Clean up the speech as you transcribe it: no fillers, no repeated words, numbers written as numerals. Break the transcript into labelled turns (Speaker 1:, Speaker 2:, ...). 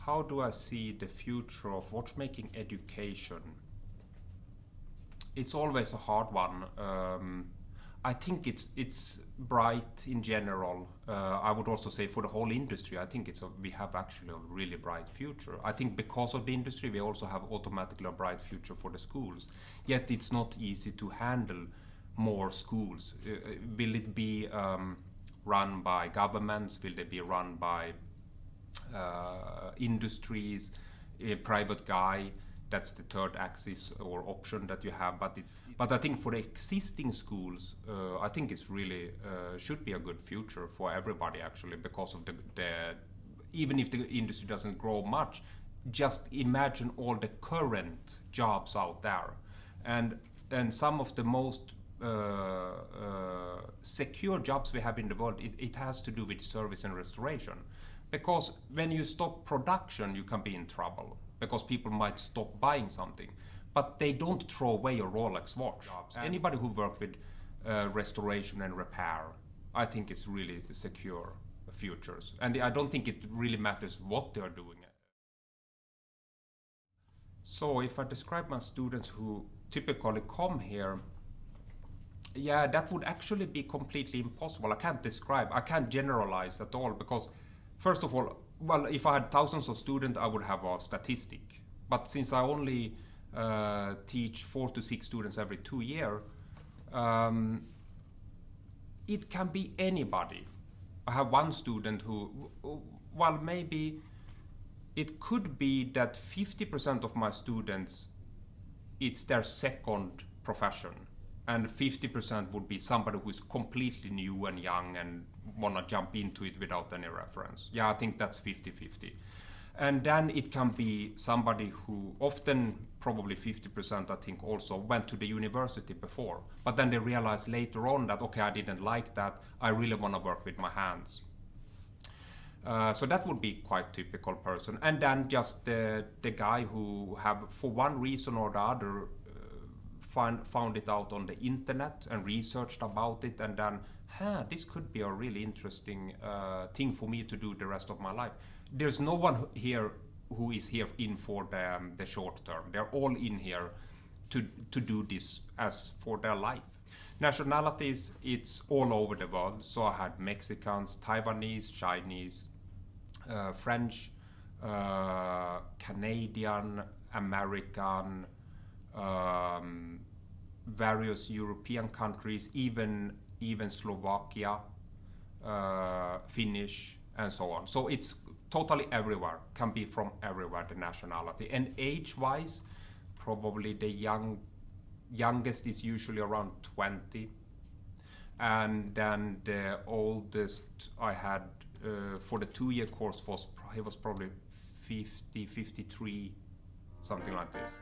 Speaker 1: how do I see the future of watchmaking education? It's always a hard one. I think it's bright in general. I would also say for the whole industry, I think we have actually a really bright future. I think because of the industry, we also have automatically a bright future for the schools. Yet it's not easy to handle more schools. Will it be run by governments? Will they be run by industries, a private guy? That's the third axis or option that you have. But I think for the existing schools, I think it's really should be a good future for everybody actually, because of the even if the industry doesn't grow much, just imagine all the current jobs out there, and some of the most secure jobs we have in the world. It has to do with service and restoration, because when you stop production, you can be in trouble because people might stop buying something, but they don't throw away a Rolex watch. Anybody who works with restoration and repair, I think it's really secure futures, and I don't think it really matters what they are doing. So if I describe my students who typically come here, yeah, that would actually be completely impossible. I can't generalize at all, because first of all, well, if I had thousands of students, I would have a statistic. But since I only teach 4 to 6 students every 2 years, it can be anybody. I have one student who, well, maybe it could be that 50% of my students, it's their second profession, and 50% would be somebody who is completely new and young and want to jump into it without any reference. Yeah, I think that's 50-50. And then it can be somebody who often, probably 50%, I think, also went to the university before, but then they realized later on that, okay, I didn't like that, I really want to work with my hands. So that would be quite typical person. And then just the guy who have, for one reason or the other, found it out on the internet and researched about it, and then, this could be a really interesting thing for me to do the rest of my life. There's no one here who is here in for the short term. They're all in here to do this as for their life. Nationalities, it's all over the world. So I had Mexicans, Taiwanese, Chinese, French, Canadian, American, various European countries, even Slovakia, Finnish, and so on. So it's totally everywhere, can be from everywhere, the nationality. And age-wise, probably the youngest is usually around 20. And then the oldest I had for the 2-year course he was probably 50, 53, something like this.